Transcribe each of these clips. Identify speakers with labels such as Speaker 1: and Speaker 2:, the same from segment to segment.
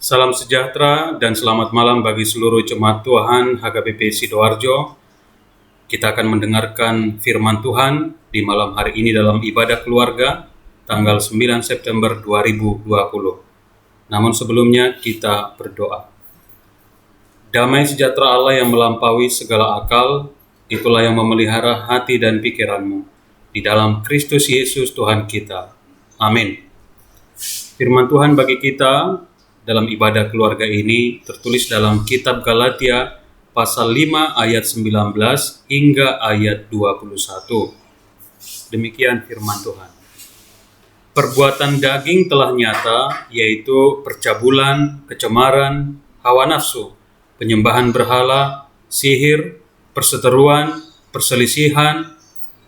Speaker 1: Salam sejahtera dan selamat malam bagi seluruh jemaat Tuhan HKBP Sidoarjo. Kita akan mendengarkan firman Tuhan di malam hari ini dalam ibadah keluarga tanggal 9 September 2020. Namun sebelumnya kita berdoa. Damai sejahtera Allah yang melampaui segala akal, itulah yang memelihara hati dan pikiranmu di dalam Kristus Yesus Tuhan kita. Amin. Firman Tuhan bagi kita dalam ibadah keluarga ini tertulis dalam kitab Galatia pasal 5 ayat 19 hingga ayat 21. Demikian firman Tuhan. Perbuatan daging telah nyata, yaitu percabulan, kecemaran, hawa nafsu, penyembahan berhala, sihir, perseteruan, perselisihan,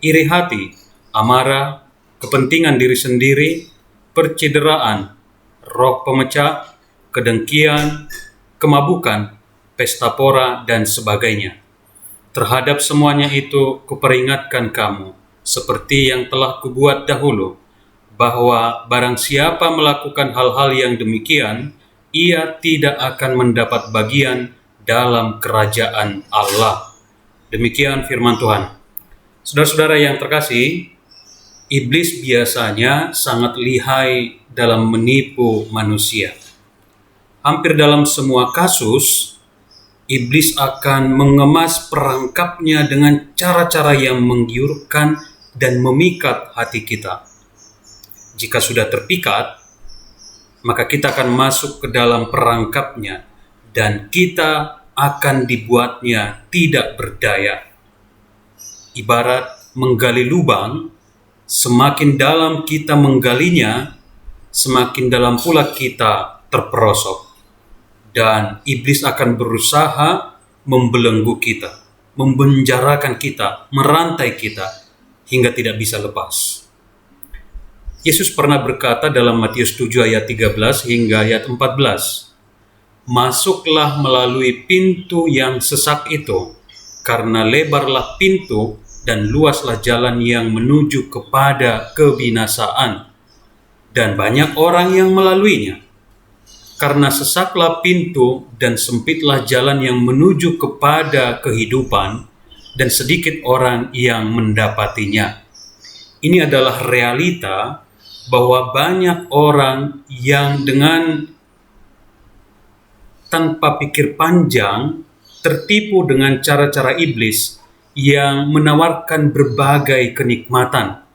Speaker 1: iri hati, amarah, kepentingan diri sendiri, percideraan, roh pemecah, kedengkian, kemabukan, pesta pora, dan sebagainya. Terhadap semuanya itu kuperingatkan kamu, seperti yang telah kubuat dahulu, bahwa barang siapa melakukan hal-hal yang demikian, ia tidak akan mendapat bagian dalam kerajaan Allah. Demikian firman Tuhan. Saudara-saudara yang terkasih, iblis biasanya sangat lihai dalam menipu manusia. Hampir dalam semua kasus, iblis akan mengemas perangkapnya dengan cara-cara yang menggiurkan dan memikat hati kita. Jika sudah terpikat, maka kita akan masuk ke dalam perangkapnya dan kita akan dibuatnya tidak berdaya. Ibarat menggali lubang, semakin dalam kita menggalinya, semakin dalam pula kita terperosok. Dan iblis akan berusaha membelenggu kita, membenjarakan kita, merantai kita, hingga tidak bisa lepas. Yesus pernah berkata dalam Matius 7 ayat 13 hingga ayat 14, "Masuklah melalui pintu yang sesak itu, karena lebarlah pintu dan luaslah jalan yang menuju kepada kebinasaan, dan banyak orang yang melaluinya. Karena sesaklah pintu dan sempitlah jalan yang menuju kepada kehidupan, dan sedikit orang yang mendapatinya." Ini adalah realita bahwa banyak orang yang dengan tanpa pikir panjang tertipu dengan cara-cara iblis yang menawarkan berbagai kenikmatan,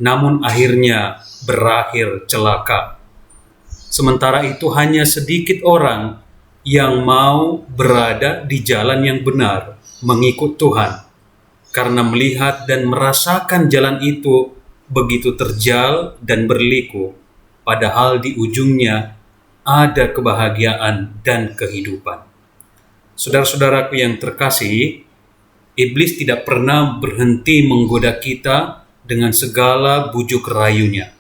Speaker 1: namun akhirnya berakhir celaka. Sementara itu hanya sedikit orang yang mau berada di jalan yang benar, mengikut Tuhan, karena melihat dan merasakan jalan itu begitu terjal dan berliku, padahal di ujungnya ada kebahagiaan dan kehidupan. Saudara-saudaraku yang terkasih, iblis tidak pernah berhenti menggoda kita dengan segala bujuk rayunya.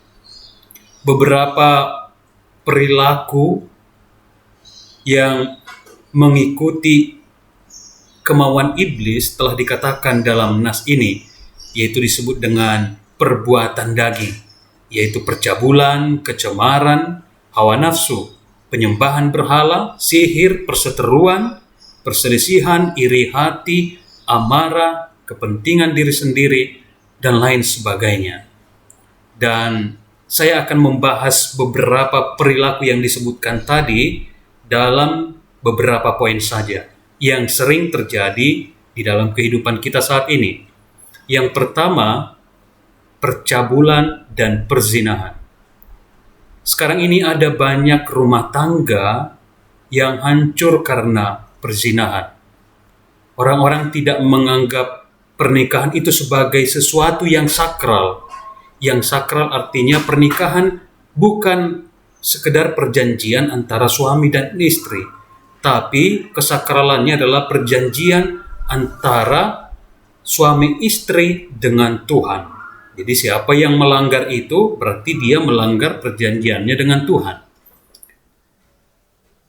Speaker 1: Beberapa perilaku yang mengikuti kemauan iblis telah dikatakan dalam nas ini, yaitu disebut dengan perbuatan daging, yaitu percabulan, kecemaran, hawa nafsu, penyembahan berhala, sihir, perseteruan, perselisihan, iri hati, amarah, kepentingan diri sendiri, dan lain sebagainya. Dan saya akan membahas beberapa perilaku yang disebutkan tadi dalam beberapa poin saja yang sering terjadi di dalam kehidupan kita saat ini. Yang pertama, percabulan dan perzinahan. Sekarang ini ada banyak rumah tangga yang hancur karena perzinahan. Orang-orang tidak menganggap pernikahan itu sebagai sesuatu yang sakral. Yang sakral artinya pernikahan bukan sekedar perjanjian antara suami dan istri, tapi kesakralannya adalah perjanjian antara suami istri dengan Tuhan. Jadi siapa yang melanggar itu berarti dia melanggar perjanjiannya dengan Tuhan.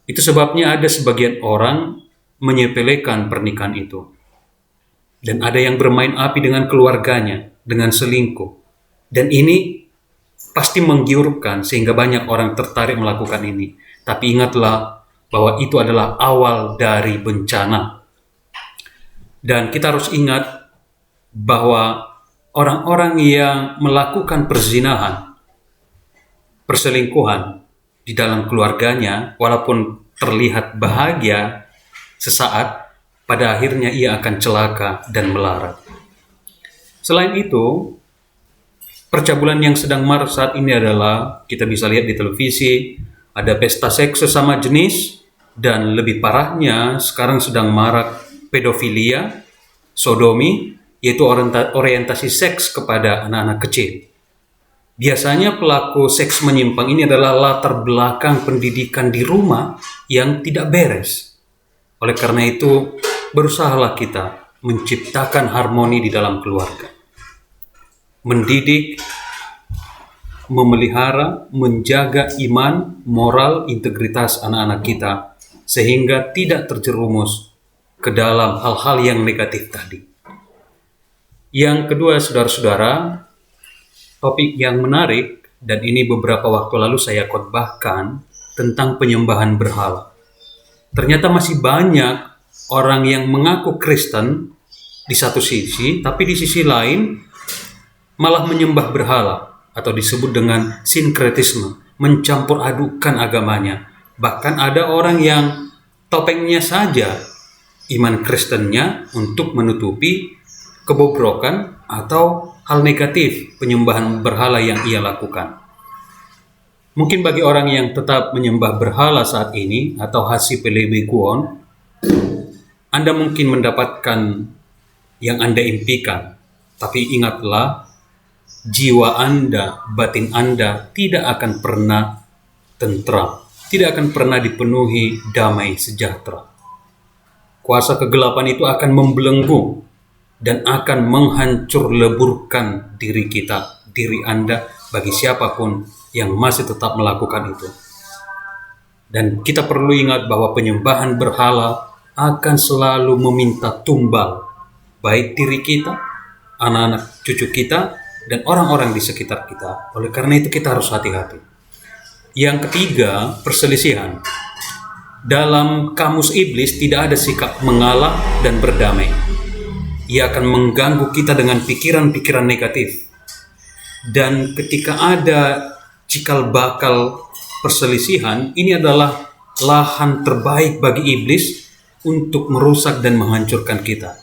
Speaker 1: Itu sebabnya ada sebagian orang menyepelekan pernikahan itu. Dan ada yang bermain api dengan keluarganya, dengan selingkuh. Dan ini pasti menggiurkan sehingga banyak orang tertarik melakukan ini. Tapi ingatlah bahwa itu adalah awal dari bencana. Dan kita harus ingat bahwa orang-orang yang melakukan perzinahan, perselingkuhan di dalam keluarganya, walaupun terlihat bahagia sesaat, pada akhirnya ia akan celaka dan melarat. Selain itu, percabulan yang sedang marak saat ini adalah, kita bisa lihat di televisi, ada pesta seks sesama jenis, dan lebih parahnya sekarang sedang marak pedofilia, sodomi, yaitu orientasi seks kepada anak-anak kecil. Biasanya pelaku seks menyimpang ini adalah latar belakang pendidikan di rumah yang tidak beres. Oleh karena itu, berusahalah kita menciptakan harmoni di dalam keluarga. Mendidik, memelihara, menjaga iman, moral, integritas anak-anak kita, sehingga tidak terjerumus ke dalam hal-hal yang negatif tadi. Yang kedua, saudara-saudara, topik yang menarik, dan ini beberapa waktu lalu saya khotbahkan, tentang penyembahan berhala. Ternyata masih banyak orang yang mengaku Kristen di satu sisi, tapi di sisi lain malah menyembah berhala, atau disebut dengan sinkretisme, mencampur adukan agamanya. Bahkan ada orang yang topengnya saja iman Kristennya untuk menutupi kebobrokan atau hal negatif penyembahan berhala yang ia lakukan. Mungkin bagi orang yang tetap menyembah berhala saat ini atau hasipelebe kuon, Anda mungkin mendapatkan yang Anda impikan. Tapi ingatlah, jiwa Anda, batin Anda tidak akan pernah tentram, tidak akan pernah dipenuhi damai sejahtera. Kuasa kegelapan itu akan membelenggu dan akan menghancur leburkan diri kita, diri Anda, bagi siapapun yang masih tetap melakukan itu. Dan kita perlu ingat bahwa penyembahan berhala akan selalu meminta tumbal, baik diri kita, anak-anak cucu kita, dan orang-orang di sekitar kita. Oleh karena itu kita harus hati-hati. Yang ketiga, perselisihan. Dalam kamus iblis tidak ada sikap mengalah dan berdamai. Ia akan mengganggu kita dengan pikiran-pikiran negatif. Dan ketika ada cikal bakal perselisihan, ini adalah lahan terbaik bagi iblis untuk merusak dan menghancurkan kita.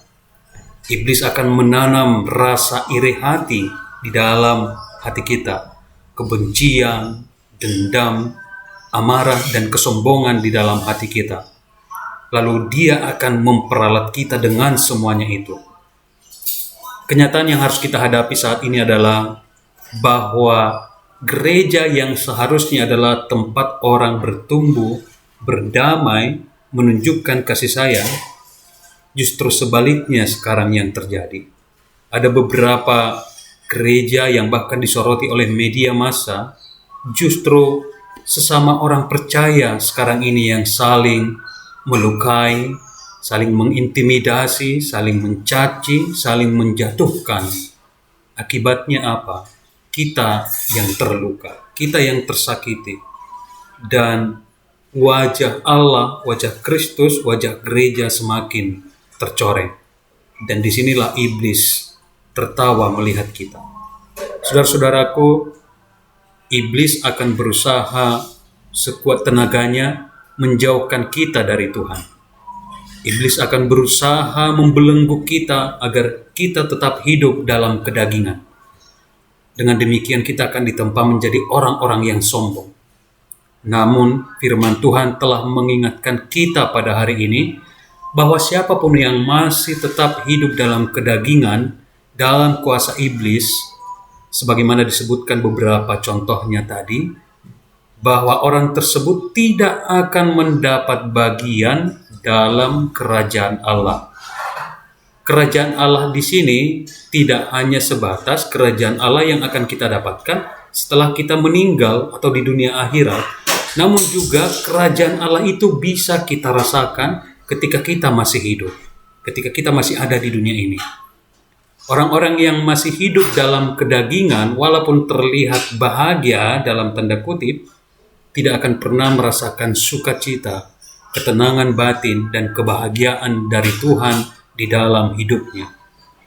Speaker 1: Iblis akan menanam rasa iri hati di dalam hati kita, kebencian, dendam, amarah, dan kesombongan di dalam hati kita. Lalu dia akan memperalat kita dengan semuanya itu. Kenyataan yang harus kita hadapi saat ini adalah bahwa gereja yang seharusnya adalah tempat orang bertumbuh, berdamai, menunjukkan kasih sayang, justru sebaliknya sekarang yang terjadi. Ada beberapa gereja yang bahkan disoroti oleh media massa, justru sesama orang percaya sekarang ini yang saling melukai, saling mengintimidasi, saling mencaci, saling menjatuhkan. Akibatnya apa? Kita yang terluka, kita yang tersakiti. Dan wajah Allah, wajah Kristus, wajah gereja semakin tercoreng. Dan disinilah iblis tertawa melihat kita. Saudara-saudaraku, iblis akan berusaha sekuat tenaganya menjauhkan kita dari Tuhan. Iblis akan berusaha membelenggu kita agar kita tetap hidup dalam kedagingan. Dengan demikian kita akan ditempa menjadi orang-orang yang sombong. Namun firman Tuhan telah mengingatkan kita pada hari ini bahwa siapapun yang masih tetap hidup dalam kedagingan, dalam kuasa iblis, sebagaimana disebutkan beberapa contohnya tadi, bahwa orang tersebut tidak akan mendapat bagian dalam kerajaan Allah. Kerajaan Allah di sini tidak hanya sebatas kerajaan Allah yang akan kita dapatkan setelah kita meninggal atau di dunia akhirat, namun juga kerajaan Allah itu bisa kita rasakan ketika kita masih hidup, ketika kita masih ada di dunia ini. Orang-orang yang masih hidup dalam kedagingan, walaupun terlihat bahagia dalam tanda kutip, tidak akan pernah merasakan sukacita, ketenangan batin, dan kebahagiaan dari Tuhan di dalam hidupnya.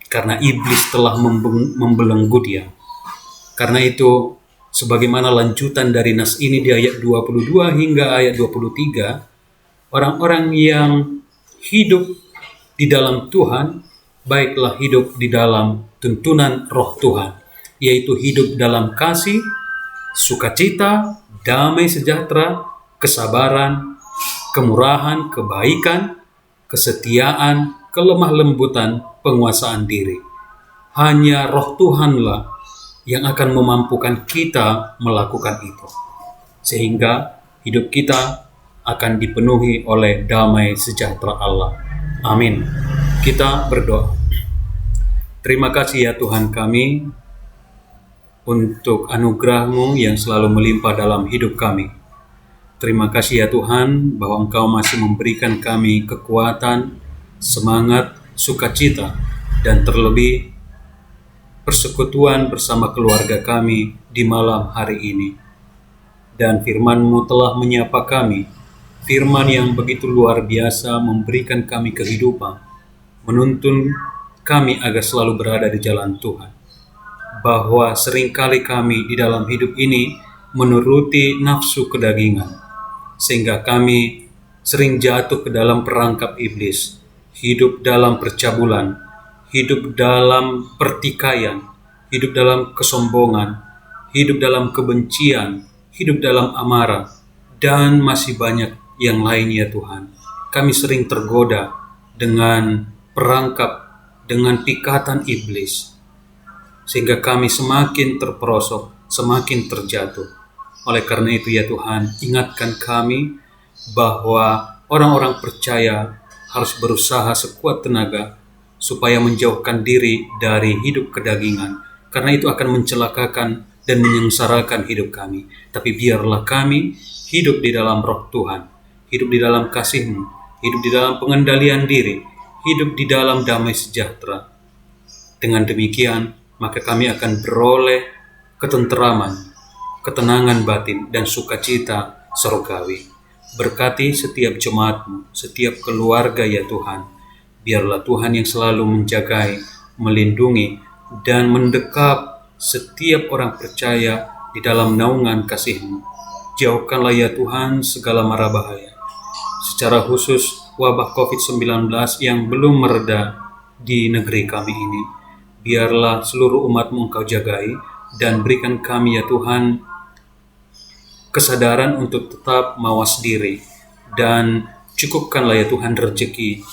Speaker 1: Karena iblis telah membelenggu dia. Karena itu, sebagaimana lanjutan dari nas ini di ayat 22 hingga ayat 23, orang-orang yang hidup di dalam Tuhan, baiklah hidup di dalam tuntunan roh Tuhan, yaitu hidup dalam kasih, sukacita, damai sejahtera, kesabaran, kemurahan, kebaikan, kesetiaan, kelemah lembutan, penguasaan diri. Hanya roh Tuhanlah yang akan memampukan kita melakukan itu. Sehingga hidup kita akan dipenuhi oleh damai sejahtera Allah. Amin. Kita berdoa. Terima kasih ya Tuhan kami untuk anugerah-Mu yang selalu melimpah dalam hidup kami. Terima kasih ya Tuhan bahwa Engkau masih memberikan kami kekuatan, semangat, sukacita, dan terlebih persekutuan bersama keluarga kami di malam hari ini. Dan firman-Mu telah menyapa kami, firman yang begitu luar biasa memberikan kami kehidupan, menuntun kami agar selalu berada di jalan Tuhan. Bahwa seringkali kami di dalam hidup ini menuruti nafsu kedagingan, sehingga kami sering jatuh ke dalam perangkap iblis, hidup dalam percabulan, hidup dalam pertikaian, hidup dalam kesombongan, hidup dalam kebencian, hidup dalam amarah, dan masih banyak yang lain ya Tuhan. Kami sering tergoda dengan perangkap, dengan pikatan iblis, sehingga kami semakin terperosok, semakin terjatuh. Oleh karena itu ya Tuhan, ingatkan kami bahwa orang-orang percaya harus berusaha sekuat tenaga supaya menjauhkan diri dari hidup kedagingan, karena itu akan mencelakakan dan menyengsarakan hidup kami. Tapi biarlah kami hidup di dalam roh Tuhan, hidup di dalam kasih-Mu, hidup di dalam pengendalian diri, hidup di dalam damai sejahtera. Dengan demikian, maka kami akan beroleh ketenteraman, ketenangan batin, dan sukacita surgawi. Berkati setiap jemaat-Mu, setiap keluarga ya Tuhan. Biarlah Tuhan yang selalu menjagai, melindungi, dan mendekap setiap orang percaya di dalam naungan kasih-Mu. Jauhkanlah ya Tuhan segala mara bahaya, secara khusus wabah COVID-19 yang belum mereda di negeri kami ini. Biarlah seluruh umat-Mu Engkau jagai, dan berikan kami ya Tuhan kesadaran untuk tetap mawas diri, dan cukupkanlah ya Tuhan rezeki,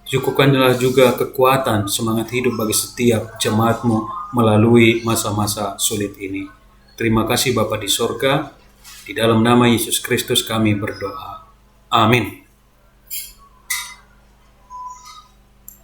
Speaker 1: cukupkanlah juga kekuatan, semangat hidup bagi setiap jemaat-Mu melalui masa-masa sulit ini. Terima kasih Bapa di sorga, di dalam nama Yesus Kristus kami berdoa. Amin.